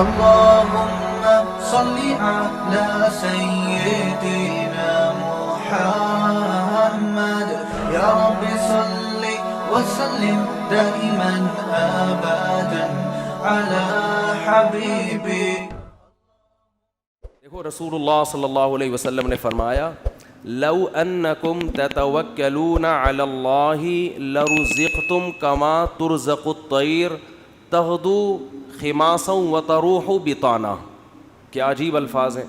اللهم صل على سيدنا محمد يا رب صل وسلم دائما ابدا على حبيبي. دیکھو رسول اللہ صلی اللہ علیہ وسلم نے فرمایا لو انکم تتوکلون علی اللہ لرزقتم کما ترزق الطیر تغدو خماسا وتروح بطانا. کیا عجیب الفاظ ہیں.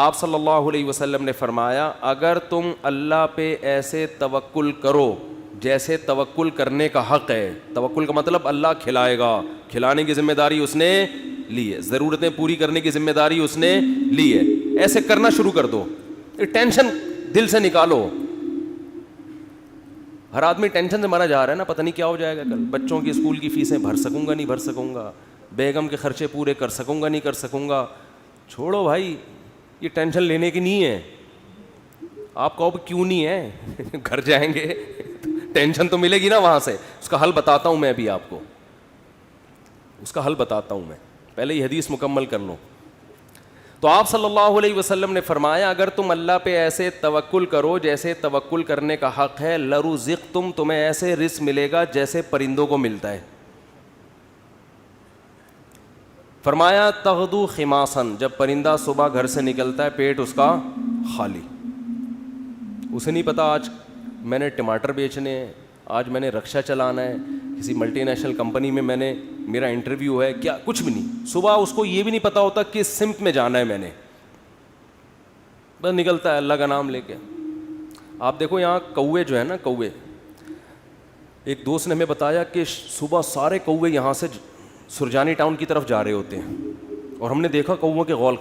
آپ صلی اللہ علیہ وسلم نے فرمایا اگر تم اللہ پہ ایسے توکل کرو جیسے توکل کرنے کا حق ہے. توکل کا مطلب اللہ کھلائے گا, کھلانے کی ذمہ داری اس نے لی ہے, ضرورتیں پوری کرنے کی ذمہ داری اس نے لی ہے. ایسے کرنا شروع کر دو, ٹینشن دل سے نکالو. ہر آدمی ٹینشن سے مرا جا رہا ہے نا, پتہ نہیں کیا ہو جائے گا کل, بچوں کی اسکول کی فیسیں بھر سکوں گا نہیں بھر سکوں گا, بیگم کے خرچے پورے کر سکوں گا نہیں کر سکوں گا. چھوڑو بھائی, یہ ٹینشن لینے کی نہیں ہے. آپ کہو کیوں نہیں ہے, گھر جائیں گے ٹینشن تو ملے گی نا وہاں سے. اس کا حل بتاتا ہوں میں ابھی آپ کو, اس کا حل بتاتا ہوں میں, پہلے یہ حدیث مکمل کر لوں. تو آپ صلی اللہ علیہ وسلم نے فرمایا اگر تم اللہ پہ ایسے توکل کرو جیسے توکل کرنے کا حق ہے, لرزقتم, تمہیں ایسے رزق ملے گا جیسے پرندوں کو ملتا ہے. فرمایا تغدو خماسن, جب پرندہ صبح گھر سے نکلتا ہے پیٹ اس کا خالی, اسے نہیں پتا آج میں نے ٹماٹر بیچنے ہیں, آج میں نے رکشہ چلانا ہے, کسی ملٹی نیشنل کمپنی میں میں نے میرا انٹرویو ہے, کیا کچھ بھی نہیں. صبح اس کو یہ بھی نہیں پتا ہوتا کس سمت میں جانا ہے میں نے, بس نکلتا ہے اللہ کا نام لے کے. آپ دیکھو یہاں کوے جو ہے نا, کوے, ایک دوست نے ہمیں بتایا کہ صبح سارے کوے یہاں سے سرجانی ٹاؤن کی طرف جا رہے ہوتے ہیں, اور ہم نے دیکھا کووں کے غول,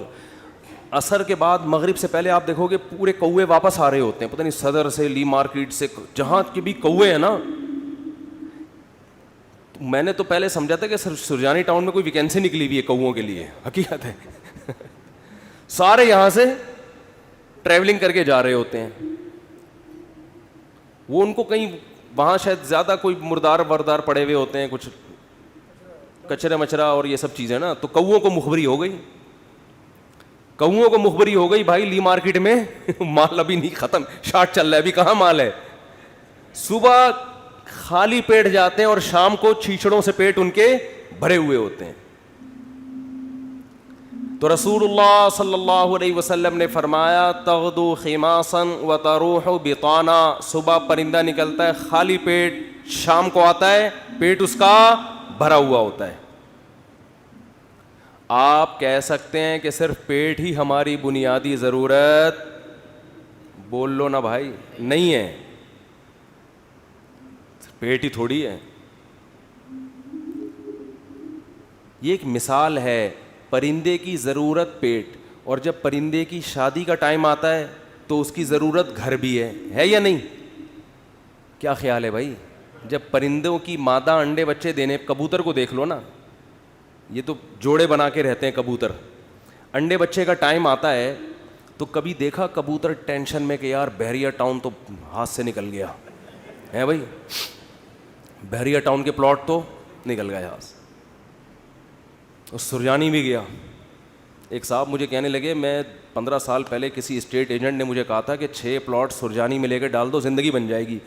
عصر کے بعد مغرب سے پہلے آپ دیکھو گے پورے کوے واپس آ رہے ہوتے ہیں, پتہ نہیں صدر سے, لی مارکیٹ سے, جہاں کے بھی کوے ہیں نا. میں نے تو پہلے سمجھا تھا کہ سرجانی ٹاؤن میں کوئی ویکینسی نکلی ہوئی ہے کووں کے لیے, حقیقت ہے سارے یہاں سے ٹریولنگ کر کے جا رہے ہوتے ہیں. وہ ان کو کہیں وہاں شاید زیادہ کوئی مردار وردار پڑے ہوئے ہوتے ہیں, کچھ کچرا مچرا اور یہ سب چیزیں نا, تو کووں کو مخبری ہو گئی, کووں کو مخبری ہو گئی بھائی لی مارکیٹ میں مال ابھی نہیں ختم, شارٹ چل رہا ہے, ابھی کہاں مال ہے. صبح خالی پیٹ جاتے ہیں اور شام کو چھیچڑوں سے پیٹ ان کے بھرے ہوئے ہوتے ہیں. تو رسول اللہ صلی اللہ علیہ وسلم نے فرمایا تغدو خماسا وتروح بطانا, صبح پرندہ نکلتا ہے خالی پیٹ, شام کو آتا ہے پیٹ اس کا بھرا ہوا ہوتا ہے. آپ کہہ سکتے ہیں کہ صرف پیٹ ہی ہماری بنیادی ضرورت, بول لو نا بھائی, نہیں ہے, پیٹ ہی تھوڑی ہے. یہ ایک مثال ہے, پرندے کی ضرورت پیٹ, اور جب پرندے کی شادی کا ٹائم آتا ہے تو اس کی ضرورت گھر بھی ہے یا نہیں؟ کیا خیال ہے بھائی؟ جب پرندوں کی مادہ انڈے بچے دینے, کبوتر کو دیکھ لو نا, یہ تو جوڑے بنا کے رہتے ہیں کبوتر, انڈے بچے کا ٹائم آتا ہے تو کبھی دیکھا کبوتر ٹینشن میں کہ یار بحریہ ٹاؤن تو ہاتھ سے نکل گیا ہے بھائی, بحریہ ٹاؤن کے پلاٹ تو نکل گئے ہاتھ سے, اور سرجانی بھی گیا. ایک صاحب مجھے کہنے لگے, میں 15 سال پہلے کسی اسٹیٹ ایجنٹ نے مجھے کہا تھا کہ 6 پلاٹ سرجانی میں لے کے ڈال دو زندگی بن جائے گی.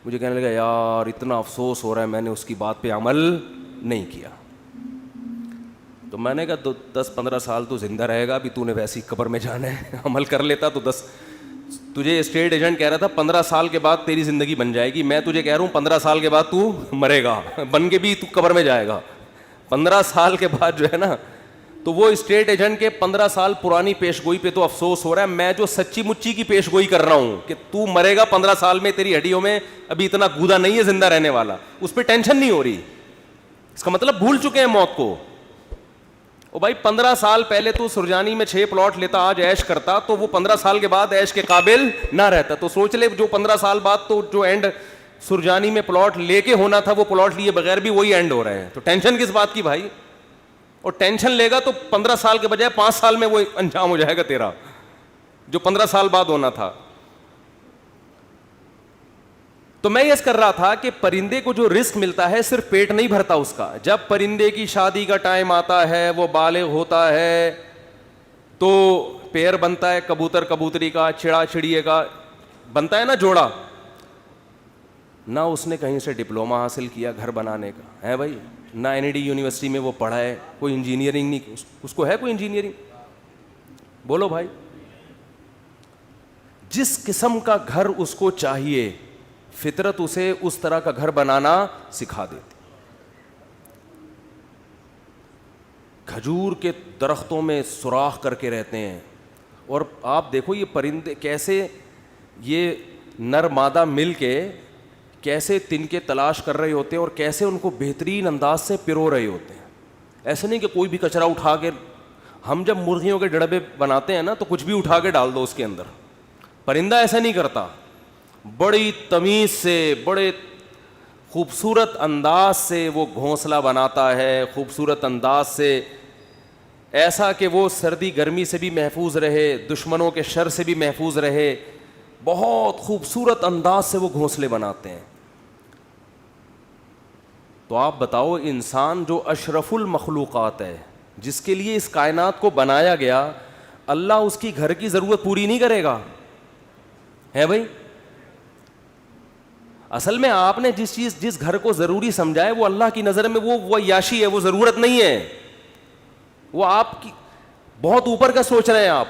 مجھے کہنے لگا یار اتنا افسوس ہو رہا ہے, میں نے اس کی بات پہ عمل نہیں کیا. تو میں نے کہا 10-15 سال تو زندہ رہے گا, ابھی تو نے ویسی قبر میں جانا ہے, عمل کر لیتا تو 10. تجھے اسٹیٹ ایجنٹ کہہ رہا تھا 15 سال کے بعد تیری زندگی بن جائے گی, میں تجھے کہہ رہا ہوں 15 سال کے بعد تو مرے گا, بن کے بھی تو قبر میں جائے گا. 15 سال کے بعد جو ہے نا, تو وہ اسٹیٹ ایجنٹ کے 15 سال پرانی پیش گوئی پہ تو افسوس ہو رہا ہے, میں جو سچی مچی کی پیش گوئی کر رہا ہوں کہ تو مرے گا 15 سال میں, تیری ہڈیوں میں ابھی اتنا گودا نہیں ہے زندہ رہنے والا, اس پہ ٹینشن نہیں ہو رہی. اس کا مطلب بھول چکے ہیں موت کو. او بھائی 15 سال پہلے تو سرجانی میں 6 پلاٹ لیتا, آج عیش کرتا, تو وہ 15 سال کے بعد عیش کے قابل نہ رہتا. تو سوچ لے جو 15 سال بعد تو جو اینڈ سرجانی میں پلاٹ لے کے ہونا تھا وہ پلاٹ لیے بغیر بھی وہی اینڈ ہو رہے ہیں. تو ٹینشن کس بات کی بھائی؟ اور ٹینشن لے گا تو 15 سال کے بجائے 5 سال میں وہ انجام ہو جائے گا تیرا, جو 15 سال بعد ہونا تھا. تو میں یہ کر رہا تھا کہ پرندے کو جو رزق ملتا ہے صرف پیٹ نہیں بھرتا اس کا. جب پرندے کی شادی کا ٹائم آتا ہے, وہ بالغ ہوتا ہے, تو پیر بنتا ہے کبوتر کبوتری کا, چڑا چڑیے کا بنتا ہے نا جوڑا. نہ اس نے کہیں سے ڈپلوما حاصل کیا گھر بنانے کا ہے بھائی, نہ NID یونیورسٹی میں وہ پڑھا ہے, کوئی انجینئرنگ نہیں, اس کو ہے کوئی انجینئرنگ؟ بولو بھائی. جس قسم کا گھر اس کو چاہیے فطرت اسے اس طرح کا گھر بنانا سکھا دیتی. کھجور کے درختوں میں سوراخ کر کے رہتے ہیں, اور آپ دیکھو یہ پرندے کیسے, یہ نر مادہ مل کے کیسے تنکے تلاش کر رہے ہوتے ہیں اور کیسے ان کو بہترین انداز سے پرو رہے ہوتے ہیں. ایسے نہیں کہ کوئی بھی کچرا اٹھا کے, ہم جب مرغیوں کے ڈڑبے بناتے ہیں نا تو کچھ بھی اٹھا کے ڈال دو اس کے اندر. پرندہ ایسا نہیں کرتا, بڑی تمیز سے بڑے خوبصورت انداز سے وہ گھونسلہ بناتا ہے, خوبصورت انداز سے, ایسا کہ وہ سردی گرمی سے بھی محفوظ رہے, دشمنوں کے شر سے بھی محفوظ رہے. بہت خوبصورت انداز سے وہ گھونسلے بناتے ہیں. تو آپ بتاؤ, انسان جو اشرف المخلوقات ہے, جس کے لیے اس کائنات کو بنایا گیا, اللہ اس کی گھر کی ضرورت پوری نہیں کرے گا ہے بھائی؟ اصل میں آپ نے جس گھر کو ضروری سمجھا ہے وہ اللہ کی نظر میں وہ عیاشی ہے, وہ ضرورت نہیں ہے. وہ آپ کی بہت اوپر کا سوچ رہے ہیں آپ.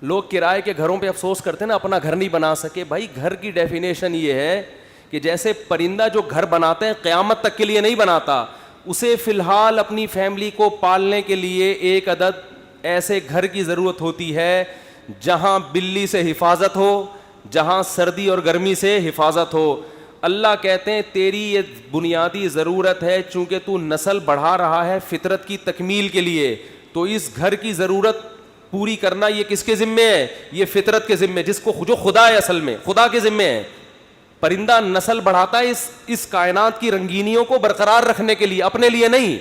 لوگ کرائے کے گھروں پہ افسوس کرتے ہیں نا, اپنا گھر نہیں بنا سکے. بھائی گھر کی ڈیفینیشن یہ ہے کہ جیسے پرندہ جو گھر بناتے ہیں قیامت تک کے لیے نہیں بناتا, اسے فی الحال اپنی فیملی کو پالنے کے لیے ایک عدد ایسے گھر کی ضرورت ہوتی ہے جہاں بلی سے حفاظت ہو, جہاں سردی اور گرمی سے حفاظت ہو. اللہ کہتے ہیں تیری یہ بنیادی ضرورت ہے, چونکہ تو نسل بڑھا رہا ہے فطرت کی تکمیل کے لیے, تو اس گھر کی ضرورت پوری کرنا یہ کس کے ذمے ہے؟ یہ فطرت کے ذمے, جس کو جو خدا ہے, اصل میں خدا کے ذمے ہے. پرندہ نسل بڑھاتا ہے اس کائنات کی رنگینیوں کو برقرار رکھنے کے لیے, اپنے لیے نہیں.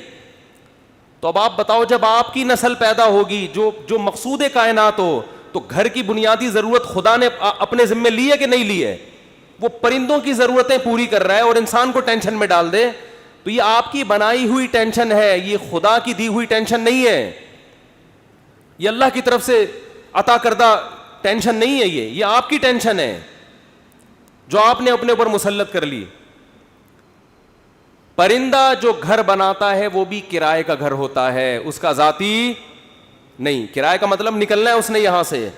تو اب آپ بتاؤ, جب آپ کی نسل پیدا ہوگی جو مقصود کائنات ہو, تو گھر کی بنیادی ضرورت خدا نے اپنے ذمے لی ہے کہ نہیں لی ہے؟ وہ پرندوں کی ضرورتیں پوری کر رہا ہے اور انسان کو ٹینشن میں ڈال دے. تو یہ آپ کی بنائی ہوئی ٹینشن ہے, یہ خدا کی دی ہوئی ٹینشن نہیں ہے, یہ اللہ کی طرف سے عطا کردہ ٹینشن نہیں ہے, یہ آپ کی ٹینشن ہے جو آپ نے اپنے اوپر مسلط کر لی. پرندہ جو گھر بناتا ہے وہ بھی کرائے کا گھر ہوتا ہے, اس کا ذاتی نہیں. کرائے کا مطلب نکلنا ہے اس نے یہاں سے,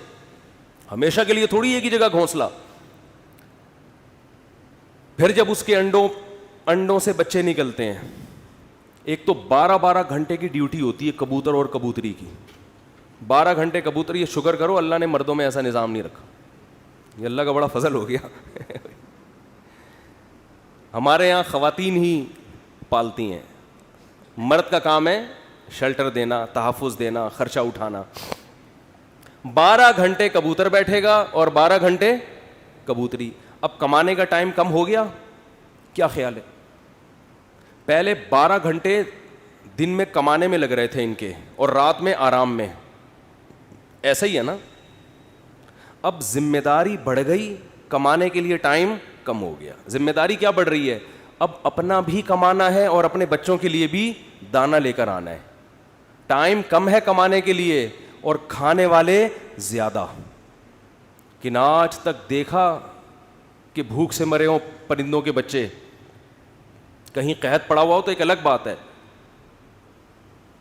ہمیشہ کے لیے تھوڑی ایک ہی جگہ گھونسلہ. پھر جب اس کے انڈوں سے بچے نکلتے ہیں, ایک تو 12 گھنٹے کی ڈیوٹی ہوتی ہے کبوتر اور کبوتری کی. 12 گھنٹے کبوتر, یہ شکر کرو اللہ نے مردوں میں ایسا نظام نہیں رکھا, یہ اللہ کا بڑا فضل ہو گیا. ہمارے یہاں خواتین ہی پالتی ہیں, مرد کا کام ہے شیلٹر دینا, تحفظ دینا, خرچہ اٹھانا. 12 گھنٹے کبوتر بیٹھے گا اور 12 گھنٹے کبوتری. اب کمانے کا ٹائم کم ہو گیا, کیا خیال ہے؟ پہلے 12 گھنٹے دن میں کمانے میں لگ رہے تھے ان کے, اور رات میں آرام میں, ایسا ہی ہے نا. اب ذمہ داری بڑھ گئی, کمانے کے لیے ٹائم کم ہو گیا. ذمہ داری کیا بڑھ رہی ہے؟ اب اپنا بھی کمانا ہے اور اپنے بچوں کے لیے بھی دانا لے کر آنا ہے. ٹائم کم ہے کمانے کے لیے اور کھانے والے زیادہ. کہ نہ آج تک دیکھا کہ بھوک سے مرے ہوں پرندوں کے بچے, کہیں قحط پڑا ہوا ہو تو ایک الگ بات ہے.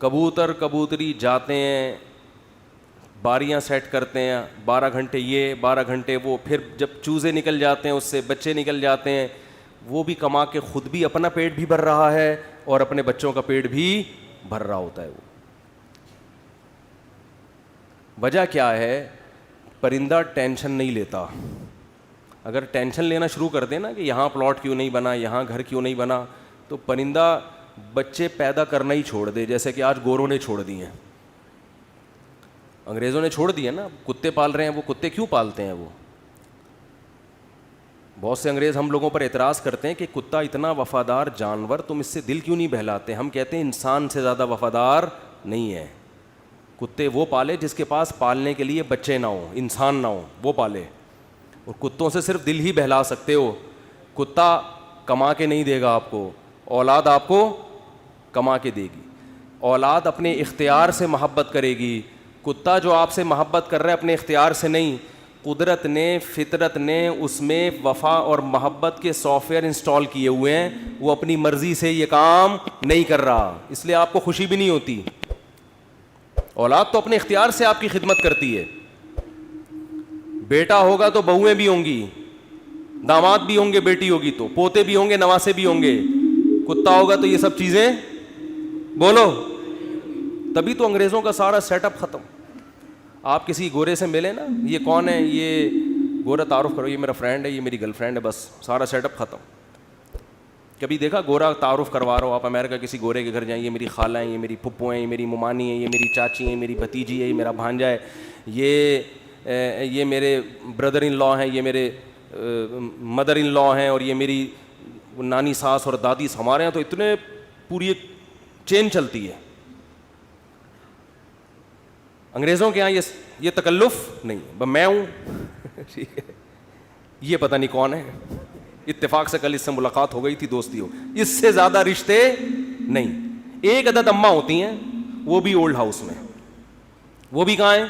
کبوتر کبوتری جاتے ہیں, باریاں سیٹ کرتے ہیں, 12 گھنٹے یہ 12 گھنٹے وہ, پھر جب چوزے نکل جاتے ہیں اس سے بچے نکل جاتے ہیں, وہ بھی کما کے خود بھی اپنا پیٹ بھی بھر رہا ہے اور اپنے بچوں کا پیٹ بھی بھر رہا ہوتا ہے. وہ وجہ کیا ہے؟ پرندہ ٹینشن نہیں لیتا. اگر ٹینشن لینا شروع کر دے نا کہ یہاں پلاٹ کیوں نہیں بنا, یہاں گھر کیوں نہیں بنا, تو پرندہ بچے پیدا کرنا ہی چھوڑ دے. جیسے کہ آج گوروں نے چھوڑ دی ہیں, انگریزوں نے چھوڑ دی ہے نا, کتے پال رہے ہیں. وہ کتے کیوں پالتے ہیں؟ وہ بہت سے انگریز ہم لوگوں پر اعتراض کرتے ہیں کہ کتا اتنا وفادار جانور, تم اس سے دل کیوں نہیں بہلاتے؟ ہم کہتے ہیں انسان سے زیادہ وفادار نہیں ہے. کتے وہ پالے جس کے پاس پالنے کے لیے بچے نہ ہوں, انسان نہ ہوں, وہ پالے. اور کتوں سے صرف دل ہی بہلا سکتے ہو. کتا کما کے نہیں دے گا آپ کو, اولاد آپ کو کما کے دے گی. اولاد اپنے اختیار سے محبت کرے گی, کتا جو آپ سے محبت کر رہا ہے اپنے اختیار سے نہیں, قدرت نے, فطرت نے اس میں وفا اور محبت کے سافٹ ویئر انسٹال کیے ہوئے ہیں, وہ اپنی مرضی سے یہ کام نہیں کر رہا, اس لیے آپ کو خوشی بھی نہیں ہوتی. اولاد تو اپنے اختیار سے آپ کی خدمت کرتی ہے. بیٹا ہوگا تو بہویں بھی ہوں گی, داماد بھی ہوں گے, بیٹی ہوگی تو پوتے بھی ہوں گے, نواسے بھی ہوں گے. کتا ہوگا تو یہ سب چیزیں بولو. تبھی تو انگریزوں کا سارا سیٹ اپ ختم. آپ کسی گورے سے ملے نا, یہ کون ہے, یہ گورا, تعارف کرو, یہ میرا فرینڈ ہے, یہ میری گرل فرینڈ ہے, بس سارا سیٹ اپ ختم. کبھی دیکھا گورا تعارف کروا رہا ہو آپ امریکہ کسی گورے کے گھر جائیں, یہ میری خالہ ہیں, یہ میری پھپھو ہیں, یہ میری ممانی ہیں, یہ میری چاچی ہیں, میری بھتیجی ہے, یہ میرا بھانجا ہے, یہ میرے بردر ان لا ہیں, یہ میرے مدر ان لا ہیں, اور یہ میری نانی ساس اور دادی ہمارے ہیں. تو اتنے پوری ایک چین چلتی ہے. انگریزوں کے یہاں یہ تکلف نہیں, میں ہوں ٹھیک ہے, یہ پتہ نہیں کون ہے, اتفاق سے کل اس سے ملاقات ہو گئی تھی, دوستی ہو, اس سے زیادہ رشتے نہیں. ایک عدد اماں ہوتی ہیں, وہ بھی اولڈ ہاؤس میں. وہ بھی کہاں ہیں؟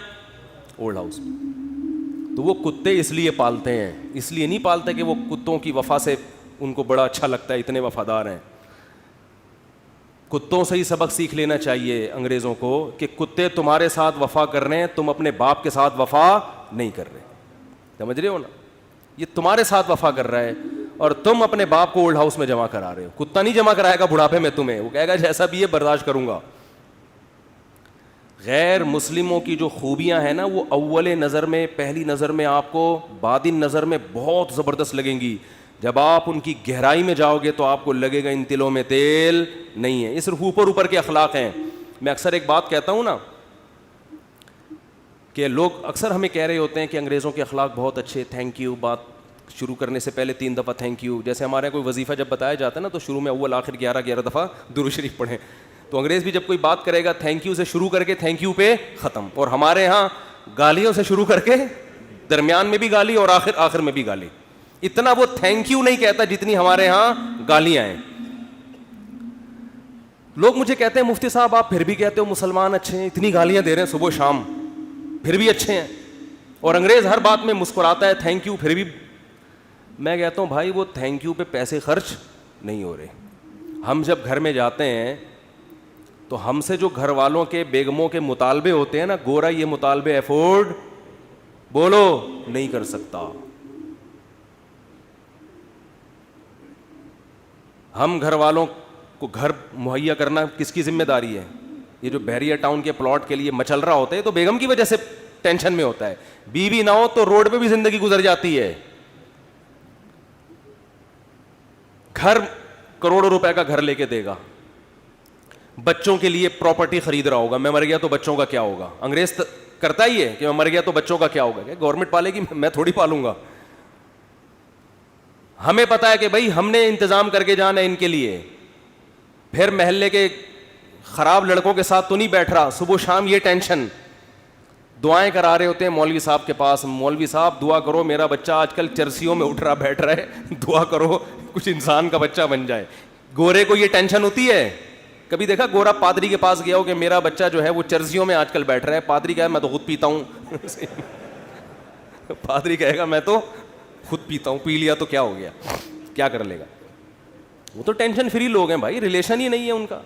اولڈ ہاؤس میں. تو وہ کتے اس لیے پالتے ہیں, اس لیے نہیں پالتے کہ وہ کتوں کی وفا سے ان کو بڑا اچھا لگتا ہے, اتنے وفادار ہیں. کتوں سے ہی سبق سیکھ لینا چاہیے انگریزوں کو کہ کتے تمہارے ساتھ وفا کر رہے ہیں, تم اپنے باپ کے ساتھ وفا نہیں کر رہے. سمجھ رہے ہو نا, یہ تمہارے ساتھ وفا کر رہا ہے اور تم اپنے باپ کو اولڈ ہاؤس میں جمع کرا رہے ہو. کتا نہیں جمع کرائے گا بڑھاپے میں تمہیں, وہ کہے گا جیسا بھی ہے برداشت کروں گا. غیر مسلموں کی جو خوبیاں ہیں نا, وہ اول نظر میں, پہلی نظر میں آپ کو بعدین نظر میں بہت زبردست لگیں گی. جب آپ ان کی گہرائی میں جاؤ گے تو آپ کو لگے گا ان تلوں میں تیل نہیں ہے. یہ صرف اوپر اوپر کے اخلاق ہیں. میں اکثر ایک بات کہتا ہوں نا, کہ لوگ اکثر ہمیں کہہ رہے ہوتے ہیں کہ انگریزوں کے اخلاق بہت اچھے, تھینک یو, بات شروع کرنے سے پہلے 3 دفعہ تھینک یو. جیسے ہمارے کوئی وظیفہ جب بتایا جاتا ہے نا, تو شروع میں اول آخر 11 دفعہ درود شریف پڑھیں. تو انگریز بھی جب کوئی بات کرے گا تھینک یو سے شروع کر کے تھینک یو پہ ختم. اور ہمارے ہاں گالیوں سے شروع کر کے درمیان میں بھی گالی اور آخر میں بھی گالی. اتنا وہ تھینک یو نہیں کہتا جتنی ہمارے ہاں گالیاں ہیں. لوگ مجھے کہتے ہیں مفتی صاحب آپ پھر بھی کہتے ہو مسلمان اچھے ہیں, اتنی گالیاں دے رہے ہیں صبح شام, پھر بھی اچھے ہیں. اور انگریز ہر بات میں مسکراتا ہے, تھینک یو, پھر بھی. میں کہتا ہوں بھائی وہ تھینک یو پہ پیسے خرچ نہیں ہو رہے. ہم جب گھر میں جاتے ہیں تو ہم سے جو گھر والوں کے, بیگموں کے مطالبے ہوتے ہیں نا, گورا یہ مطالبے افورڈ بولو نہیں کر سکتا. ہم گھر والوں کو گھر مہیا کرنا کس کی ذمہ داری ہے؟ یہ جو بحریہ ٹاؤن کے پلاٹ کے لیے مچل رہا ہوتا ہے تو بیگم کی وجہ سے ٹینشن میں ہوتا ہے. بیوی نہ ہو تو روڈ پہ بھی زندگی گزر جاتی ہے. گھر کروڑوں روپے کا گھر لے کے دے گا, بچوں کے لیے پراپرٹی خرید رہا ہوگا, میں مر گیا تو بچوں کا کیا ہوگا. انگریز کرتا ہی ہے کہ میں مر گیا تو بچوں کا کیا ہوگا, کہ گورنمنٹ پالے گی, میں تھوڑی پالوں گا. ہمیں پتا ہے کہ بھائی ہم نے انتظام کر کے جانا ہے ان کے لیے. پھر محلے کے خراب لڑکوں کے ساتھ تو نہیں بیٹھ رہا, صبح شام یہ ٹینشن. دعائیں کرا رہے ہوتے ہیں مولوی صاحب کے پاس, مولوی صاحب دعا کرو میرا بچہ آج کل چرسیوں میں اٹھ رہا بیٹھ رہا ہے, دعا کرو کچھ انسان کا بچہ بن جائے. گورے کو یہ ٹینشن ہوتی ہے. کبھی دیکھا گورا پادری کے پاس گیا ہو کہ میرا بچہ جو ہے وہ چرسیوں میں آج کل بیٹھ رہا ہے, پادری کہے میں تو خود پیتا ہوں. پادری کہے گا میں تو خود پیتا ہوں, پی لیا تو کیا ہو گیا, کیا کر لے گا. وہ تو ٹینشن فری لوگ ہیں بھائی, ریلیشن ہی نہیں ہے ان کا.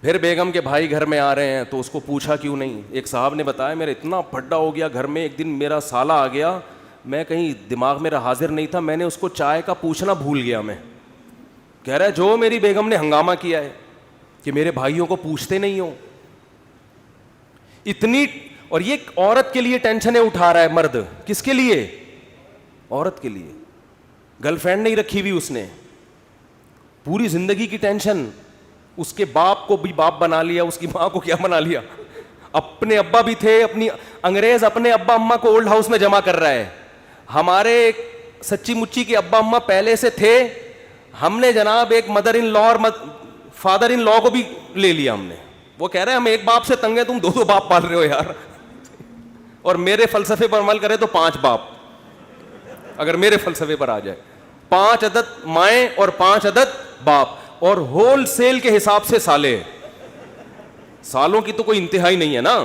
پھر بیگم کے بھائی گھر میں آ رہے ہیں تو اس کو پوچھا کیوں نہیں. ایک صاحب نے بتایا میرا اتنا پھڈا ہو گیا گھر میں, ایک دن میرا سالہ آ گیا, میں کہیں دماغ میرا حاضر نہیں تھا, میں نے اس کو چائے کا پوچھنا بھول گیا. میں کہہ رہا ہے جو میری بیگم نے ہنگامہ کیا ہے کہ میرے بھائیوں کو پوچھتے نہیں ہو اتنی. اور یہ عورت کے لیے ٹینشنیں اٹھا رہا ہے مرد. کس کے لیے؟ عورت کے لیے. گرل فرینڈ نہیں رکھی ہوئی اس نے, پوری زندگی کی ٹینشن. اس کے باپ کو بھی باپ بنا لیا, اس کی ماں کو کیا بنا لیا, اپنے ابا بھی تھے. اپنی انگریز اپنے ابا اماں کو اولڈ ہاؤس میں جمع کر رہا ہے. ہمارے سچی مچی کے ابا اماں پہلے سے تھے, ہم نے جناب ایک مدر ان لا اور فادر ان لا کو بھی لے لیا ہم نے. وہ کہہ رہے ہیں ہم ایک باپ سے تنگ ہیں, تم 2 باپ پال رہے ہو یار. اور میرے فلسفے پر عمل کرے تو 5 باپ. اگر میرے فلسفے پر آ جائے. 5 عدد مائیں اور 5 عدد باپ, اور ہول سیل کے حساب سے سالے. سالوں کی تو کوئی انتہا ہی نہیں ہے نا.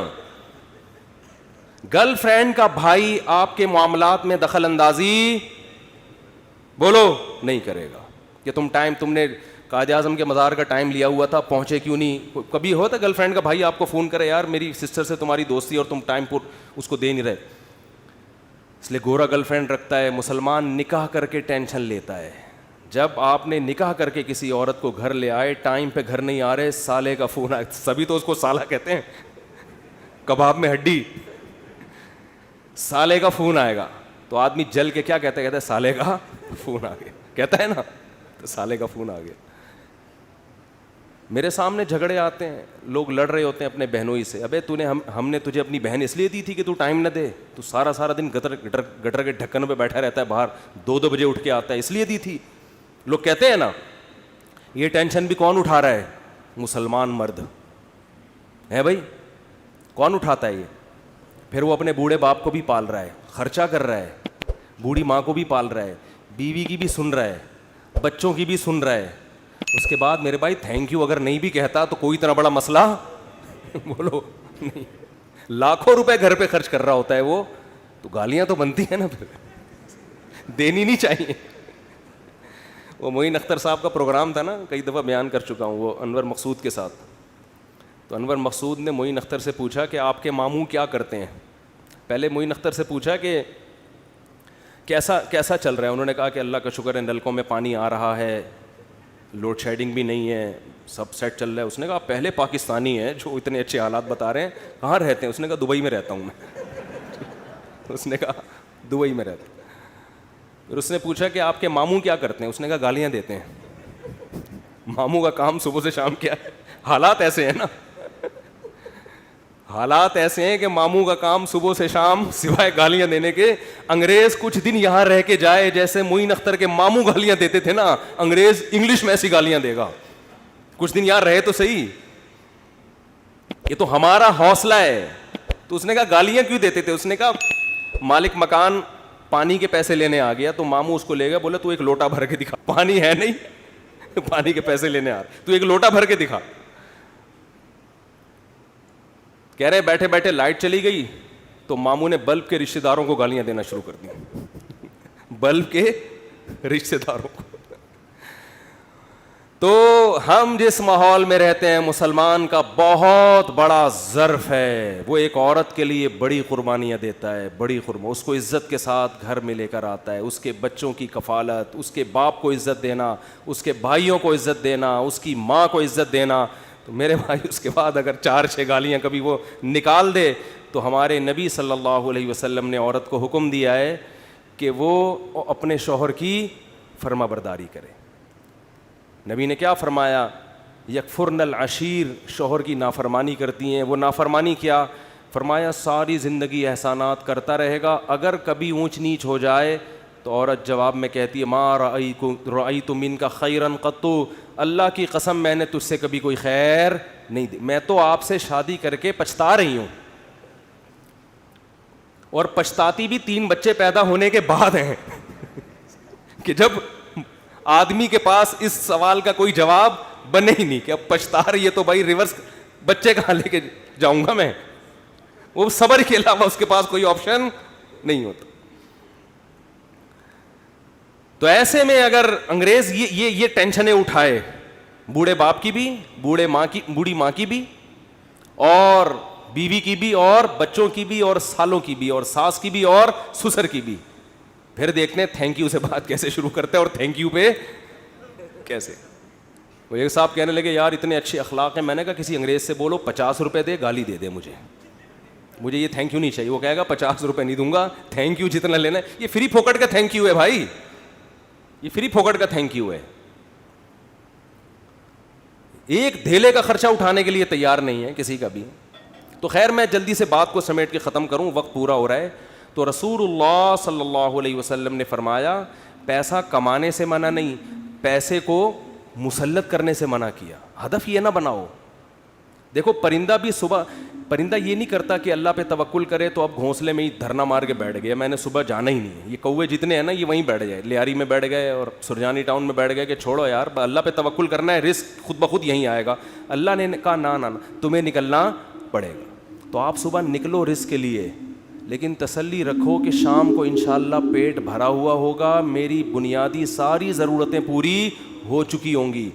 گرل فرینڈ کا بھائی آپ کے معاملات میں دخل اندازی بولو نہیں کرے گا کہ تم نے قائد اعظم کے مزار کا ٹائم لیا ہوا تھا, پہنچے کیوں نہیں. کبھی ہوتا گرل فرینڈ کا بھائی آپ کو فون کرے, یار میری سسٹر سے تمہاری دوستی اور تم ٹائم پر اس کو دے نہیں رہے. اس لیے گورا گرل فرینڈ رکھتا ہے. مسلمان نکاح کر کے ٹینشن لیتا ہے. جب آپ نے نکاح کر کے کسی عورت کو گھر لے آئے, ٹائم پہ گھر نہیں آ رہے, سالے کا فون آئے. سبھی تو اس کو سالہ کہتے ہیں, کباب میں ہڈی. سالے کا فون آئے گا تو آدمی جل کے کیا کہتا ہے سالے کا فون آ گیا, کہتا ہے نا, تو سالے کا فون آ گیا. میرے سامنے جھگڑے آتے ہیں, لوگ لڑ رہے ہوتے ہیں اپنے بہنوں ہی سے. ابے ہم نے تجھے اپنی بہن اس لیے دی تھی کہ تو ٹائم نہ دے, تو سارا دن گٹر کے ڈھکن پہ بیٹھا رہتا ہے باہر, 2 بجے اٹھ کے آتا ہے, اس لیے دی تھی. لوگ کہتے ہیں نا. یہ ٹینشن بھی کون اٹھا رہا ہے؟ مسلمان مرد ہے بھائی. کون اٹھاتا ہے یہ؟ پھر وہ اپنے بوڑھے باپ کو بھی پال رہا ہے, خرچہ کر رہا ہے, بوڑھی ماں کو بھی پال رہا ہے, بیوی کی بھی سن رہا ہے, بچوں کی بھی سن رہا ہے. اس کے بعد میرے بھائی تھینک یو اگر نہیں بھی کہتا تو کوئی اتنا بڑا مسئلہ بولو نہیں. لاکھوں روپے گھر پہ خرچ کر رہا ہوتا ہے وہ, تو گالیاں تو بنتی ہیں نا, پھر دینی نہیں چاہیے. وہ معین اختر صاحب کا پروگرام تھا نا, کئی دفعہ بیان کر چکا ہوں, وہ انور مقصود کے ساتھ. تو انور مقصود نے معین اختر سے پوچھا کہ آپ کے ماموں کیا کرتے ہیں. پہلے معین اختر سے پوچھا کہ کیسا چل رہا ہے. انہوں نے کہا کہ اللہ کا شکر ہے, نلکوں میں پانی آ رہا ہے, لوڈ شیڈنگ بھی نہیں ہے, سب سیٹ چل رہا ہے. اس نے کہا پہلے پاکستانی ہیں جو اتنے اچھے حالات بتا رہے ہیں, کہاں رہتے ہیں؟ اس نے کہا دبئی میں رہتا ہوں میں. اس نے کہا دبئی میں رہتا ہوں. پھر اس نے پوچھا کہ آپ کے ماموں کیا کرتے ہیں. اس نے کہا گالیاں دیتے ہیں. ماموں کا کام صبح سے شام کیا ہے؟ حالات ایسے ہیں نا, حالات ایسے ہیں کہ ماموں کا کام صبح سے شام سوائے گالیاں دینے کے. انگریز کچھ دن یہاں رہ کے جائے, جیسے معین اختر کے ماموں گالیاں دیتے تھے نا, انگریز انگلش میں ایسی گالیاں دے گا. کچھ دن یہاں رہے تو صحیح, یہ تو ہمارا حوصلہ ہے. تو اس نے کہا گالیاں کیوں دیتے تھے؟ اس نے کہا مالک مکان پانی کے پیسے لینے آ گیا, تو ماموں اس کو لے گیا, بولا تو ایک لوٹا بھر کے دکھا. پانی ہے نہیں, پانی کے پیسے لینے آ رہا, تو ایک لوٹا بھر کے دکھا. کہہ رہے بیٹھے بیٹھے لائٹ چلی گئی, تو ماموں نے بلب کے رشتہ داروں کو گالیاں دینا شروع کر دی. بلب کے رشتہ داروں کو. تو ہم جس ماحول میں رہتے ہیں, مسلمان کا بہت بڑا ظرف ہے. وہ ایک عورت کے لیے بڑی قربانیاں دیتا ہے, بڑی اس کو عزت کے ساتھ گھر میں لے کر آتا ہے. اس کے بچوں کی کفالت, اس کے باپ کو عزت دینا, اس کے بھائیوں کو عزت دینا, اس کی ماں کو عزت دینا. تو میرے بھائی اس کے بعد اگر 4-6 گالیاں کبھی وہ نکال دے, تو ہمارے نبی صلی اللہ علیہ وسلم نے عورت کو حکم دیا ہے کہ وہ اپنے شوہر کی فرما برداری کرے. نبی نے کیا فرمایا؟ یکفرن العشیر, شوہر کی نافرمانی کرتی ہیں. وہ نافرمانی کیا؟ فرمایا ساری زندگی احسانات کرتا رہے گا, اگر کبھی اونچ نیچ ہو جائے تو عورت جواب میں کہتی ہے ما رأیت منک خیرا قط, اللہ کی قسم میں نے تجھ سے کبھی کوئی خیر نہیں دی, میں تو آپ سے شادی کر کے پچھتا رہی ہوں. اور پچھتاتی بھی 3 بچے پیدا ہونے کے بعد ہیں کہ جب آدمی کے پاس اس سوال کا کوئی جواب بنے ہی نہیں کہ اب پچھتا رہی ہے, تو بھائی ریورس بچے کہاں لے کے جاؤں گا میں. وہ صبر کے علاوہ اس کے پاس کوئی آپشن نہیں ہوتا. تو ایسے میں اگر انگریز یہ ٹینشنیں اٹھائے, بوڑھے باپ کی بھی, بوڑھی ماں کی بھی, اور بیوی کی بھی, اور بچوں کی بھی, اور سالوں کی بھی, اور ساس کی بھی, اور سسر کی بھی, پھر دیکھتے ہیں تھینک یو سے بات کیسے شروع کرتے ہیں, اور تھینک یو پہ کیسے. وہ ایک صاحب کہنے لگے یار اتنے اچھے اخلاق ہیں. میں نے کہا کسی انگریز سے بولو 50 روپے دے, گالی دے دے مجھے یہ تھینک یو نہیں چاہیے. وہ کہے گا 50 روپے نہیں دوں گا, تھینک یو جتنا لینا ہے. یہ فری پھوکٹ کا تھینک یو ہے بھائی, یہ فری پھوکٹ کا تھینک یو ہے. ایک دھیلے کا خرچہ اٹھانے کے لیے تیار نہیں ہے کسی کا بھی. تو خیر میں جلدی سے بات کو سمیٹ کے ختم کروں, وقت پورا ہو رہا ہے. تو رسول اللہ صلی اللہ علیہ وسلم نے فرمایا پیسہ کمانے سے منع نہیں, پیسے کو مسلط کرنے سے منع کیا. ہدف یہ نہ بناؤ. دیکھو پرندہ بھی صبح پرندہ یہ نہیں کرتا کہ اللہ پہ توکل کرے تو اب گھونسلے میں ہی دھرنا مار کے بیٹھ گیا, میں نے صبح جانا ہی نہیں ہے. یہ کوے جتنے ہیں نا یہ وہیں بیٹھ گئے, لیاری میں بیٹھ گئے اور سرجانی ٹاؤن میں بیٹھ گئے کہ چھوڑو یار اللہ پہ توکل کرنا ہے, رزق خود بخود یہیں آئے گا. اللہ نے کہا نا تمہیں نکلنا پڑے گا. تو آپ صبح نکلو رزق کے لیے, لیکن تسلی رکھو کہ شام کو انشاءاللہ پیٹ بھرا ہوا ہوگا, میری بنیادی ساری ضرورتیں پوری ہو چکی ہوں گی,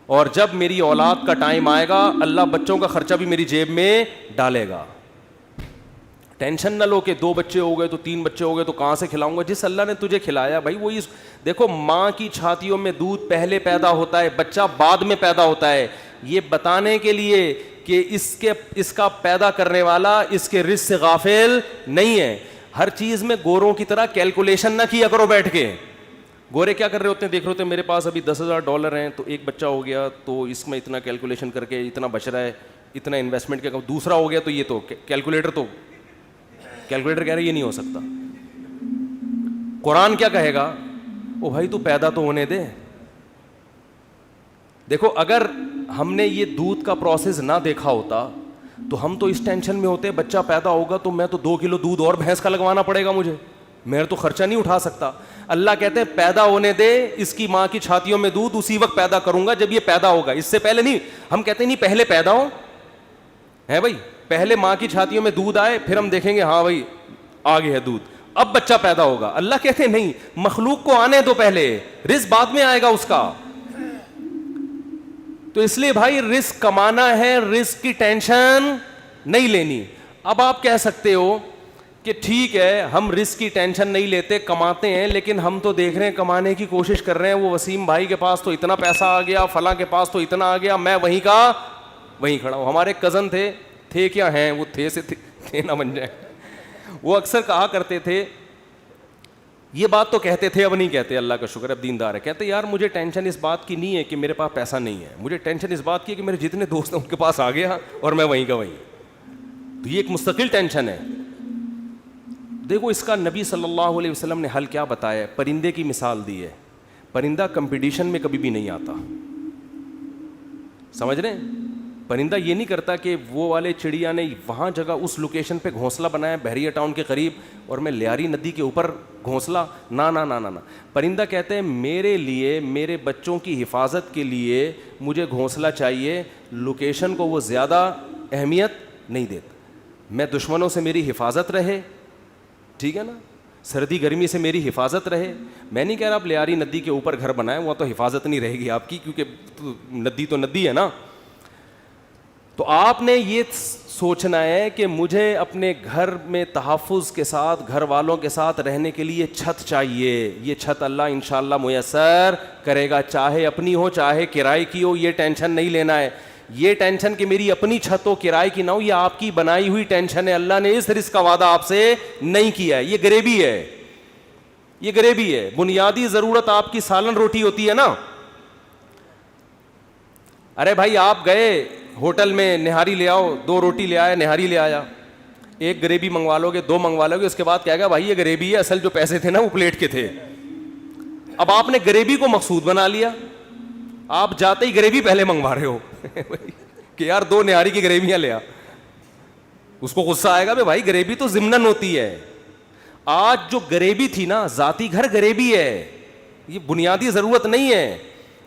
اور جب میری اولاد کا ٹائم آئے گا اللہ بچوں کا خرچہ بھی میری جیب میں ڈالے گا. ٹینشن نہ لو کہ 2 بچے ہو گئے تو 3 بچے ہو گئے تو کہاں سے کھلاؤں گا. جس اللہ نے تجھے کھلایا بھائی وہی. دیکھو ماں کی چھاتیوں میں دودھ پہلے پیدا ہوتا ہے, بچہ بعد میں پیدا ہوتا ہے, یہ بتانے کے لیے کہ اس کا پیدا کرنے والا اس کے رزق سے غافل نہیں ہے. ہر چیز میں گوروں کی طرح کیلکولیشن نہ کیا کرو بیٹھ کے. گورے کیا کر رہے ہوتے ہیں, دیکھ رہے ہوتے ہیں میرے پاس ابھی $10,000 ہیں تو ایک بچہ ہو گیا تو اس میں اتنا کیلکولیشن کر کے اتنا بچ رہا ہے, اتنا انویسٹمنٹ کیا, دوسرا ہو گیا تو یہ تو کیلکولیٹر کہہ رہے یہ نہیں ہو سکتا. قرآن کیا کہے گا, او بھائی تو پیدا تو ہونے دے. دیکھو اگر ہم نے یہ دودھ کا پروسیس نہ دیکھا ہوتا تو ہم تو اس ٹینشن میں ہوتے بچہ پیدا ہوگا تو میں تو 2 کلو دودھ اور بھینس کا لگوانا پڑے گا مجھے, میں تو خرچہ نہیں اٹھا سکتا. اللہ کہتے ہیں پیدا ہونے دے, اس کی ماں کی چھاتیوں میں دودھ اسی وقت پیدا کروں گا جب یہ پیدا ہوگا, اس سے پہلے نہیں. ہم کہتے ہیں نہیں پہلے پیدا ہو ہے بھائی, پہلے ماں کی چھاتیوں میں دودھ آئے پھر ہم دیکھیں گے ہاں بھائی آ گیا ہے دودھ, اب بچہ پیدا ہوگا. اللہ کہتے ہیں نہیں, مخلوق کو آنے دو پہلے, رزق بعد میں آئے گا اس کا. تو اس لیے بھائی رزق کمانا ہے, رزق کی ٹینشن نہیں لینی. اب آپ کہہ سکتے ہو کہ ٹھیک ہے ہم رزق کی ٹینشن نہیں لیتے, کماتے ہیں, لیکن ہم تو دیکھ رہے ہیں کمانے کی کوشش کر رہے ہیں, وہ وسیم بھائی کے پاس تو اتنا پیسہ آ گیا, فلاں کے پاس تو اتنا آ گیا, میں وہیں کا وہیں کھڑا ہوں. ہمارے کزن تھے کیا ہیں, وہ تھے سے تھے نہ بن جائیں. وہ اکثر کہا کرتے تھے, یہ بات تو کہتے تھے اب نہیں کہتے, اللہ کا شکر اب دیندار ہے, کہتے یار مجھے ٹینشن اس بات کی نہیں ہے کہ میرے پاس پیسہ نہیں ہے, مجھے ٹینشن اس بات کی ہے کہ میرے جتنے دوست ہیں ان کے پاس آ گیا اور میں وہیں کا وہیں. تو یہ ایک مستقل ٹینشن ہے. دیکھو اس کا نبی صلی اللہ علیہ وسلم نے حل کیا بتایا ہے, پرندے کی مثال دی ہے. پرندہ کمپٹیشن میں کبھی بھی نہیں آتا, سمجھ رہے ہیں. پرندہ یہ نہیں کرتا کہ وہ والے چڑیا نے وہاں جگہ اس لوکیشن پہ گھونسلہ بنایا بحریہ ٹاؤن کے قریب اور میں لیاری ندی کے اوپر گھونسلہ, نہ. پرندہ کہتے ہیں میرے لیے, میرے بچوں کی حفاظت کے لیے مجھے گھونسلہ چاہیے, لوکیشن کو وہ زیادہ اہمیت نہیں دیتا. میں دشمنوں سے میری حفاظت رہے, ٹھیک ہے نا, سردی گرمی سے میری حفاظت رہے. میں نہیں کہہ رہا آپ لیاری ندی کے اوپر گھر بنائیں, وہ تو حفاظت نہیں رہے گی آپ کی, کیونکہ ندی تو ندی ہے نا. تو آپ نے یہ سوچنا ہے کہ مجھے اپنے گھر میں تحفظ کے ساتھ, گھر والوں کے ساتھ رہنے کے لیے چھت چاہیے. یہ چھت اللہ انشاءاللہ میسر کرے گا, چاہے اپنی ہو چاہے کرائے کی ہو, یہ ٹینشن نہیں لینا ہے. یہ ٹینشن کہ میری اپنی چھت ہو کرائے کی نہ ہو, یہ آپ کی بنائی ہوئی ٹینشن ہے. اللہ نے اس رزق کا وعدہ آپ سے نہیں کیا ہے, یہ غریبی ہے, یہ غریبی ہے. بنیادی ضرورت آپ کی سالن روٹی ہوتی ہے نا. ارے بھائی آپ گئے ہوٹل میں نہاری لے آؤ, 2 روٹی لے آیا, نہاری لے آیا, 1 گریبی منگوا لو گے, 2 منگوا لو گے, اس کے بعد کہے گا بھائی یہ گریبی ہے, اصل جو پیسے تھے نا وہ پلیٹ کے تھے. اب آپ نے گریبی کو مقصود بنا لیا, آپ جاتے ہی گریبی پہلے منگوا رہے ہو کہ یار 2 نہاری کی گریبیاں لے آ. اس کو غصہ آئے گا بھائی گریبی تو ضمناً ہوتی ہے. آج جو گریبی تھی نا, ذاتی گھر گریبی ہے, یہ بنیادی ضرورت نہیں ہے.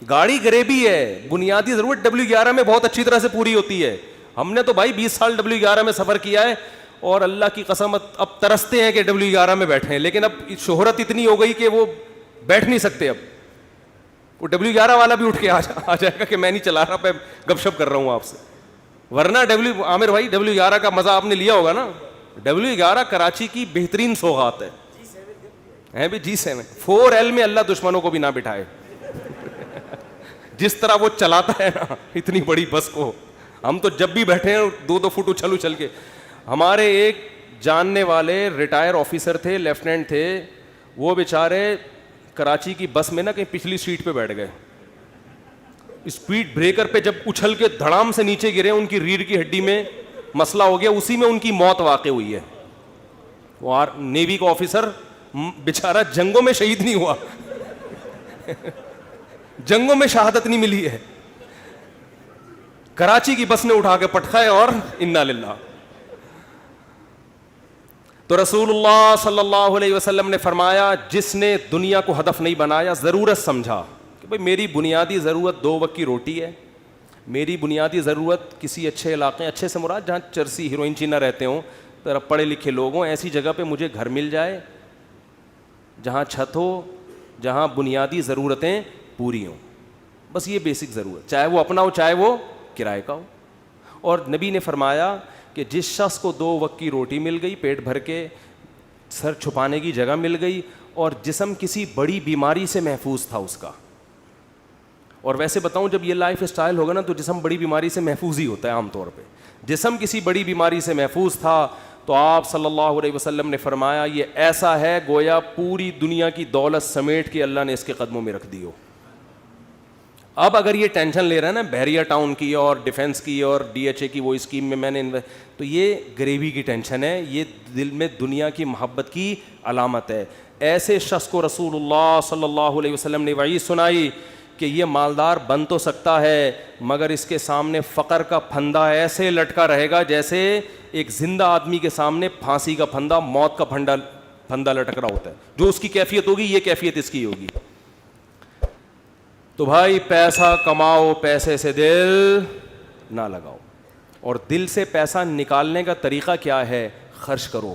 گاڑی گریبی ہے, بنیادی ضرورت W11 میں بہت اچھی طرح سے پوری ہوتی ہے. ہم نے تو بھائی 20 سال W11 میں سفر کیا ہے اور اللہ کی قسم اب ترستے ہیں کہ W11 میں بیٹھے ہیں, لیکن اب شہرت اتنی ہو گئی کہ وہ بیٹھ نہیں سکتے. اب وہ W11 والا بھی اٹھ کے آ جائے گا کہ میں نہیں چلا رہا, میں گپ شپ کر رہا ہوں آپ سے. ورنہ عامر بھائی W11 کا مزہ آپ نے لیا ہوگا نا. W11 کراچی کی بہترین سوغات ہے بھی. G7 4L میں اللہ دشمنوں کو بھی نہ بٹھائے. جس طرح وہ چلاتا ہے نا اتنی بڑی بس کو, ہم تو جب بھی بیٹھے ہیں 2 فٹ اچھل کے. ہمارے ایک جاننے والے ریٹائر آفیسر تھے, لیفٹیننٹ تھے, وہ بیچارے کراچی کی بس میں نا کہیں پچھلی سیٹ پہ بیٹھ گئے. اسپیڈ بریکر پہ جب اچھل کے دھڑام سے نیچے گرے, ان کی ریڑھ کی ہڈی میں مسئلہ ہو گیا, اسی میں ان کی موت واقع ہوئی ہے. وہ نیوی کا آفیسر بیچارہ جنگوں میں شہید نہیں ہوا جنگوں میں شہادت نہیں ملی ہے. کراچی کی بس نے اٹھا کے پٹکھائے اور انا للہ. تو رسول اللہ صلی اللہ علیہ وسلم نے فرمایا جس نے دنیا کو ہدف نہیں بنایا, ضرورت سمجھا کہ بھئی میری بنیادی ضرورت 2 وقت کی روٹی ہے, میری بنیادی ضرورت کسی اچھے علاقے, اچھے سے مراد جہاں چرسی ہیروئن چی نہ رہتے ہوں, ذرا پڑھے لکھے لوگ ہوں, ایسی جگہ پہ مجھے گھر مل جائے جہاں چھت ہو, جہاں بنیادی ضرورتیں پوری ہوں, بس یہ بیسک ضرورت, چاہے وہ اپنا ہو چاہے وہ کرائے کا ہو. اور نبی نے فرمایا کہ جس شخص کو 2 وقت کی روٹی مل گئی, پیٹ بھر کے سر چھپانے کی جگہ مل گئی, اور جسم کسی بڑی بیماری سے محفوظ تھا اس کا, اور ویسے بتاؤں جب یہ لائف اسٹائل ہوگا نا تو جسم بڑی بیماری سے محفوظ ہی ہوتا ہے عام طور پہ, جسم کسی بڑی بیماری سے محفوظ تھا, تو آپ صلی اللہ علیہ وسلم نے فرمایا یہ ایسا ہے گویا پوری دنیا کی دولت سمیٹ کے اللہ نے اس کے قدموں میں رکھ دی ہو. اب اگر یہ ٹینشن لے رہا ہے نا بحریہ ٹاؤن کی اور ڈیفنس کی اور DHA کی وہ اسکیم میں نے تو یہ غریبی کی ٹینشن ہے, یہ دل میں دنیا کی محبت کی علامت ہے. ایسے شخص کو رسول اللہ صلی اللہ علیہ وسلم نے وعید سنائی کہ یہ مالدار بن تو سکتا ہے مگر اس کے سامنے فقر کا پھندا ایسے لٹکا رہے گا جیسے ایک زندہ آدمی کے سامنے پھانسی کا پھندا, موت کا پھندا لٹک رہا ہوتا ہے. جو اس کی کیفیت ہوگی یہ کیفیت اس کی ہوگی. تو بھائی پیسہ کماؤ, پیسے سے دل نہ لگاؤ. اور دل سے پیسہ نکالنے کا طریقہ کیا ہے؟ خرچ کرو.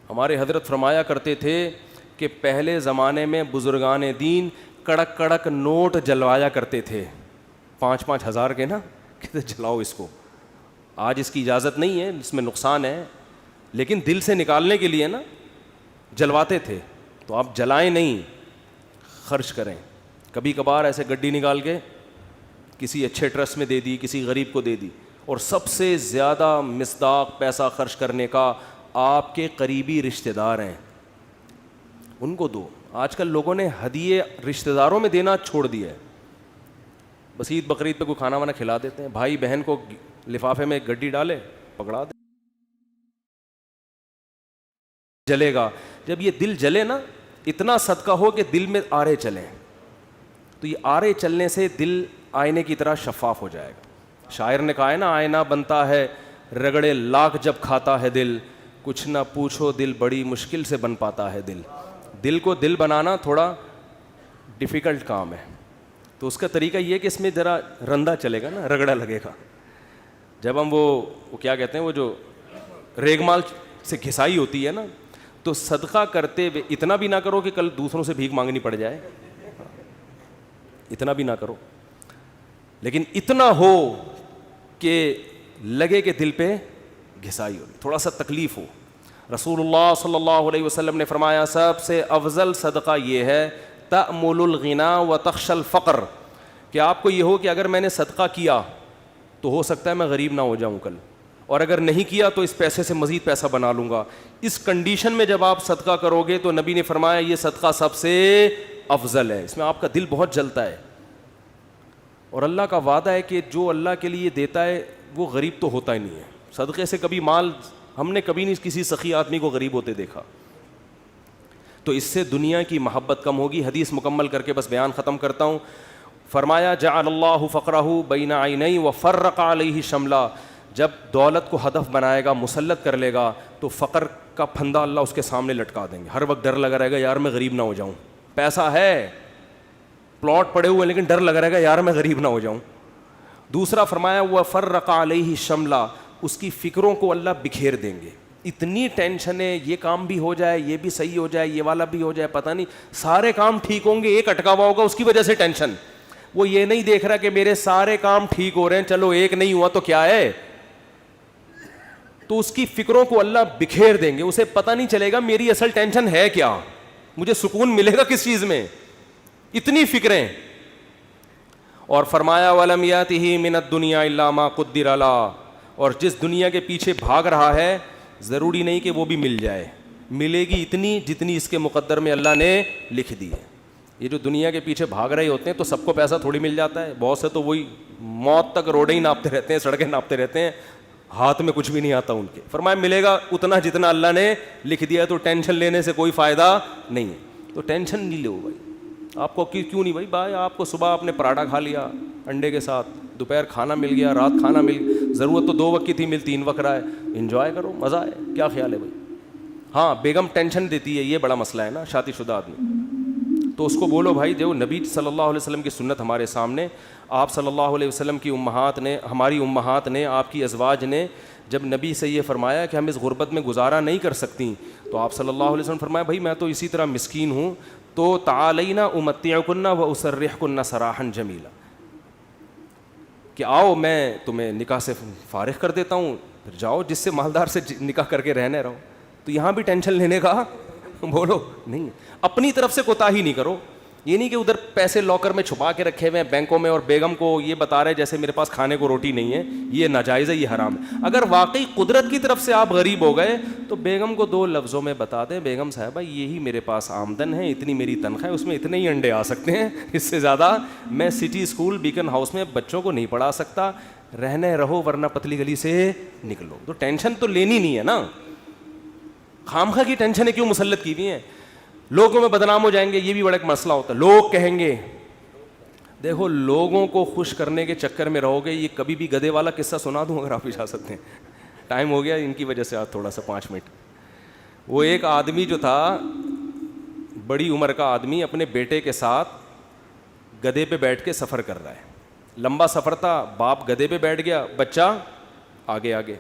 ہمارے حضرت فرمایا کرتے تھے کہ پہلے زمانے میں بزرگان دین کڑک کڑک نوٹ جلوایا کرتے تھے, 5-5 ہزار کے نا, کہتے جلاؤ اس کو. آج اس کی اجازت نہیں ہے, اس میں نقصان ہے, لیکن دل سے نکالنے کے لیے نا جلواتے تھے. تو آپ جلائیں نہیں, خرچ کریں. کبھی کبھار ایسے گڈی نکال کے کسی اچھے ٹرسٹ میں دے دی, کسی غریب کو دے دی. اور سب سے زیادہ مصداق پیسہ خرچ کرنے کا آپ کے قریبی رشتہ دار ہیں, ان کو دو. آج کل لوگوں نے ہدیے رشتہ داروں میں دینا چھوڑ دیا ہے. بس عید بقرعید پہ کوئی کھانا وانا کھلا دیتے ہیں, بھائی بہن کو لفافے میں گڈی ڈالے پکڑا دے, جلے گا. جب یہ دل جلے نا, اتنا صدقہ ہو کہ دل میں آرے چلیں, تو یہ آرے چلنے سے دل آئینے کی طرح شفاف ہو جائے گا. شاعر نے کہا ہے نا, آئینہ بنتا ہے رگڑے لاکھ جب کھاتا ہے دل, کچھ نہ پوچھو دل بڑی مشکل سے بن پاتا ہے دل. دل کو دل بنانا تھوڑا ڈیفیکلٹ کام ہے. تو اس کا طریقہ یہ کہ اس میں ذرا رندا چلے گا نا, رگڑا لگے گا. جب ہم وہ کیا کہتے ہیں, وہ جو ریگمال سے گھسائی ہوتی ہے نا, تو صدقہ کرتے ہوئے اتنا بھی نہ کرو کہ کل دوسروں سے بھیک مانگنی پڑ جائے, اتنا بھی نہ کرو, لیکن اتنا ہو کہ لگے کہ دل پہ گھسائی ہو, تھوڑا سا تکلیف ہو. رسول اللہ صلی اللہ علیہ وسلم نے فرمایا سب سے افضل صدقہ یہ ہے تأمل الغنا و تخشى الفقر, کہ آپ کو یہ ہو کہ اگر میں نے صدقہ کیا تو ہو سکتا ہے میں غریب نہ ہو جاؤں کل, اور اگر نہیں کیا تو اس پیسے سے مزید پیسہ بنا لوں گا. اس کنڈیشن میں جب آپ صدقہ کرو گے تو نبی نے فرمایا یہ صدقہ سب سے افضل ہے. اس میں آپ کا دل بہت جلتا ہے, اور اللہ کا وعدہ ہے کہ جو اللہ کے لیے دیتا ہے وہ غریب تو ہوتا ہی نہیں ہے. صدقے سے کبھی مال ہم نے کبھی نہیں کسی سخی آدمی کو غریب ہوتے دیکھا. تو اس سے دنیا کی محبت کم ہوگی. حدیث مکمل کر کے بس بیان ختم کرتا ہوں. فرمایا جعل اللہ فقرہ بین عینی وفرق علیہ شملا, جب دولت کو ہدف بنائے گا, مسلط کر لے گا, تو فقر کا پھندا اللہ اس کے سامنے لٹکا دیں گے. ہر وقت ڈر لگا رہے گا یار میں غریب نہ ہو جاؤں. پیسہ ہے, پلاٹ پڑے ہوئے, لیکن ڈر لگا رہے گا یار میں غریب نہ ہو جاؤں. دوسرا فرمایا وفرق علیہ شملا, اس کی فکروں کو اللہ بکھیر دیں گے. اتنی ٹینشن ہے, یہ کام بھی ہو جائے, یہ بھی صحیح ہو جائے, یہ والا بھی ہو جائے, پتہ نہیں سارے کام ٹھیک ہوں گے, ایک اٹکا ہوا ہوگا اس کی وجہ سے ٹینشن. وہ یہ نہیں دیکھ رہا کہ میرے سارے کام ٹھیک ہو رہے ہیں, چلو ایک نہیں ہوا تو کیا ہے. تو اس کی فکروں کو اللہ بکھیر دیں گے, اسے پتہ نہیں چلے گا میری اصل ٹینشن ہے کیا, مجھے سکون ملے گا کس چیز میں, اتنی فکریں. اور فرمایا وَلَمْ يَأْتِهِ مِنَ الدُّنْيَا إِلَّا مَا قُدِّرَ لَهُ, اور جس دنیا کے پیچھے بھاگ رہا ہے ضروری نہیں کہ وہ بھی مل جائے, ملے گی اتنی جتنی اس کے مقدر میں اللہ نے لکھ دی ہے. یہ جو دنیا کے پیچھے بھاگ رہے ہوتے ہیں تو سب کو پیسہ تھوڑی مل جاتا ہے. بہت سے تو وہی موت تک روڈیں ہی ناپتے رہتے ہیں, سڑکیں ناپتے رہتے ہیں, ہاتھ میں کچھ بھی نہیں آتا ان کے. فرمایا ملے گا اتنا جتنا اللہ نے لکھ دیا, تو ٹینشن لینے سے کوئی فائدہ نہیں ہے. تو ٹینشن نہیں لو بھائی. آپ کو کیوں نہیں بھائی آپ کو صبح آپ نے پراٹھا کھا لیا انڈے کے ساتھ, دوپہر کھانا مل گیا, رات کھانا مل گیا, ضرورت تو 2 وقت کی تھی, مل 3 وقت رہا ہے, انجوائے کرو, مزہ ہے, کیا خیال ہے بھائی. ہاں بیگم ٹینشن دیتی ہے, یہ بڑا مسئلہ ہے نا شادی شدہ آدمی, تو اس کو بولو بھائی جو نبی صلی اللہ علیہ وسلم کی سنت ہمارے سامنے, آپ صلی اللہ علیہ وسلم کی امہات نے, ہماری امہات نے, آپ کی ازواج نے جب نبی سے یہ فرمایا کہ ہم اس غربت میں گزارا نہیں کر سکتی, تو آپ صلی اللہ علیہ وسلم فرمایا بھائی میں تو اسی طرح مسکین ہوں, تو تعالینا امتعکن و اسرحکن سراحا جمیلا, کہ آؤ میں تمہیں نکاح سے فارغ کر دیتا ہوں, پھر جاؤ جس سے مالدار سے نکاح کر کے رہنے رہو. تو یہاں بھی ٹینشن لینے کا بولو نہیں, اپنی طرف سے کوتاہی نہیں کرو. یہ نہیں کہ ادھر پیسے لاکر میں چھپا کے رکھے ہوئے ہیں بینکوں میں, اور بیگم کو یہ بتا رہے جیسے میرے پاس کھانے کو روٹی نہیں ہے, یہ ناجائز ہے, یہ حرام ہے. اگر واقعی قدرت کی طرف سے آپ غریب ہو گئے تو بیگم کو 2 لفظوں میں بتا دیں, بیگم صاحبہ یہی میرے پاس آمدن ہے, اتنی میری تنخواہ ہے, اس میں اتنے ہی انڈے آ سکتے ہیں, اس سے زیادہ میں سٹی اسکول بیکن ہاؤس میں بچوں کو نہیں پڑھا سکتا, رہنے رہو ورنہ پتلی گلی سے نکلو. تو ٹینشن تو لینی نہیں ہے نا, خامخواہ کی ٹینشنیں کیوں مسلط کی ہوئی ہیں. لوگوں میں بدنام ہو جائیں گے, یہ بھی بڑا ایک مسئلہ ہوتا ہے. لوگ کہیں گے, دیکھو لوگوں کو خوش کرنے کے چکر میں رہو گے. یہ کبھی بھی گدھے والا قصہ سنا دوں اگر آپ جا سکتے ہیں, ٹائم ہو گیا ان کی وجہ سے, آج تھوڑا سا 5 منٹ. وہ ایک آدمی جو تھا, بڑی عمر کا آدمی, اپنے بیٹے کے ساتھ گدھے پہ بیٹھ کے سفر کر رہا ہے. لمبا سفر تھا, باپ گدھے پہ بیٹھ گیا, بچہ آگے آگے.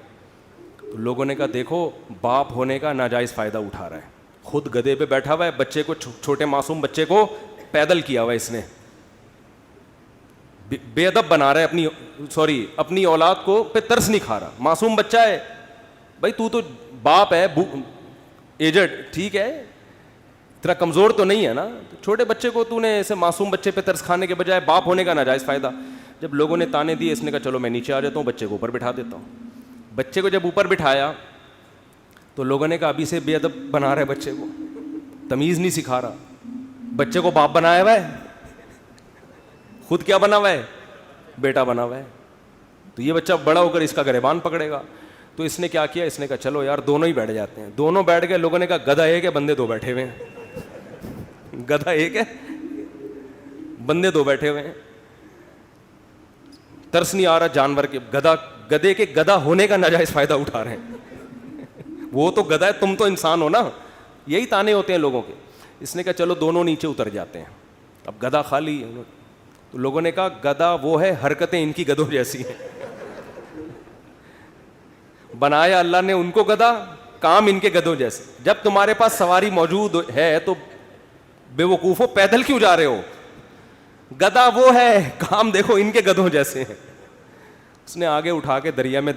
تو لوگوں نے کہا دیکھو باپ ہونے کا ناجائز فائدہ اٹھا رہا ہے, خود گدھے پہ بیٹھا ہوا ہے, بچے کو, چھوٹے معصوم بچے کو پیدل کیا ہوا ہے اس نے, بے ادب بنا رہا ہے اپنی اولاد کو, پہ ترس نہیں کھا رہا. معصوم بچہ ہے بھائی, تو باپ ہے, ایجڈ, ٹھیک ہے, تیرا کمزور تو نہیں ہے نا, چھوٹے بچے کو تو نے ایسے معصوم بچے پہ ترس کھانے کے بجائے باپ ہونے کا ناجائز فائدہ. جب لوگوں نے تانے دیے, اس نے کہا چلو میں نیچے آ جاتا ہوں, بچے کو اوپر بٹھا دیتا ہوں. بچے کو جب اوپر بٹھایا تو لوگوں نے کہا ابھی سے بے ادب بنا رہا ہے بچے کو, تمیز نہیں سکھا رہا, بچے کو باپ بنایا ہوا ہے, خود کیا بنا ہوا ہے, بیٹا بنا ہوا ہے. تو یہ بچہ بڑا ہو کر اس کا گریبان پکڑے گا. تو اس نے کیا کیا, اس نے کہا چلو یار دونوں ہی بیٹھ جاتے ہیں. دونوں بیٹھ گئے. لوگوں نے کہا گدھا ایک ہے, بندے 2 بیٹھے ہوئے ہیں. گدھا ایک ہے, بندے 2 بیٹھے ہوئے ہیں. ترس نہیں آ رہا جانور کے, گدھے کے گدھا ہونے کا ناجائز فائدہ اٹھا رہے ہیں. وہ تو گدھا ہے, تم تو انسان ہو نا. یہی تانے ہوتے ہیں لوگوں کے. اس نے کہا چلو دونوں نیچے اتر جاتے ہیں. اب گدھا خالی, تو لوگوں نے کہا گدھا وہ ہے, حرکتیں ان کی گدھوں جیسی ہیں. بنایا اللہ نے ان کو گدھا, کام ان کے گدھوں جیسے. جب تمہارے پاس سواری موجود ہے تو بے وقوفو پیدل کیوں جا رہے ہو. گدھا وہ ہے, کام دیکھو ان کے گدھوں جیسے ہیں. اس نے آگے اٹھا کے دریا میں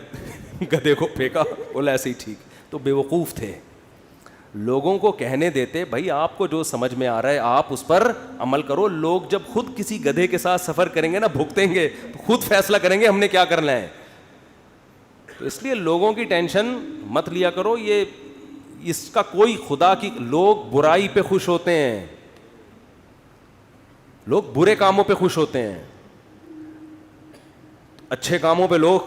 گدھے کو پھینکا, بولا ایسے ہی ٹھیک. تو بے وقوف تھے. لوگوں کو کہنے دیتے بھائی آپ کو جو سمجھ میں آ رہا ہے آپ اس پر عمل کرو. لوگ جب خود کسی گدھے کے ساتھ سفر کریں گے نا, بھگتیں گے, تو خود فیصلہ کریں گے ہم نے کیا کرنا ہے. تو اس لیے لوگوں کی ٹینشن مت لیا کرو. یہ اس کا کوئی خدا کی, لوگ برائی پہ خوش ہوتے ہیں, لوگ برے کاموں پہ خوش ہوتے ہیں, اچھے کاموں پہ لوگ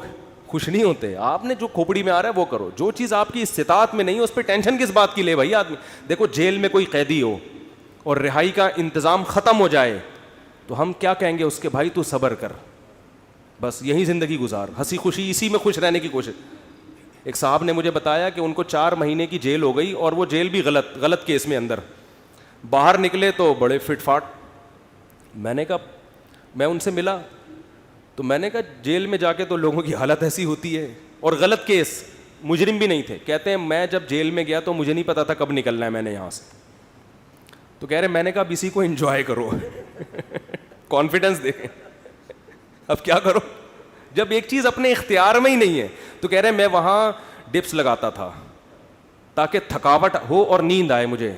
خوش نہیں ہوتے. آپ نے جو کھوپڑی میں آ رہا ہے وہ کرو. جو چیز آپ کی استطاعت میں نہیں ہے اس پہ ٹینشن کس بات کی لے بھائی آدمی. دیکھو جیل میں کوئی قیدی ہو اور رہائی کا انتظام ختم ہو جائے تو ہم کیا کہیں گے اس کے, بھائی تو صبر کر, بس یہی زندگی گزار, ہنسی خوشی اسی میں خوش رہنے کی کوشش. ایک صاحب نے مجھے بتایا کہ ان کو 4 مہینے کی جیل ہو گئی, اور وہ جیل بھی غلط کیس میں اندر. باہر نکلے تو بڑے فٹ فاٹ. میں نے کہا, میں ان سے ملا تو میں نے کہا جیل میں جا کے تو لوگوں کی حالت ایسی ہوتی ہے, اور غلط کیس, مجرم بھی نہیں تھے. کہتے ہیں میں جب جیل میں گیا تو مجھے نہیں پتا تھا کب نکلنا ہے میں نے یہاں سے. تو کہہ رہے میں نے کہا اب اسی کو انجوائے کرو, کانفیڈنس دیکھیں. اب کیا کرو جب ایک چیز اپنے اختیار میں ہی نہیں ہے. تو کہہ رہے میں وہاں ڈپس لگاتا تھا تاکہ تھکاوٹ ہو اور نیند آئے مجھے.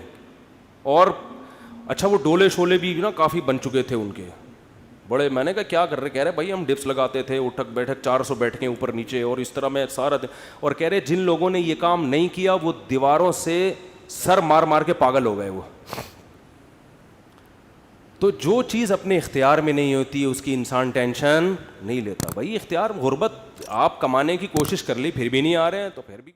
اور اچھا وہ ڈولے شولے بھی نا کافی بن چکے تھے ان کے بڑے. میں نے کہا کیا کر رہے, کہہ رہے بھائی ہم ڈپس لگاتے تھے, اٹھک بیٹھک 400 بیٹھیں اوپر نیچے, اور اس طرح میں سارا. اور کہہ رہے جن لوگوں نے یہ کام نہیں کیا وہ دیواروں سے سر مار مار کے پاگل ہو گئے وہ. تو جو چیز اپنے اختیار میں نہیں ہوتی ہے اس کی انسان ٹینشن نہیں لیتا. بھائی اختیار, غربت آپ کمانے کی کوشش کر لی پھر بھی نہیں آ رہے ہیں تو پھر بھی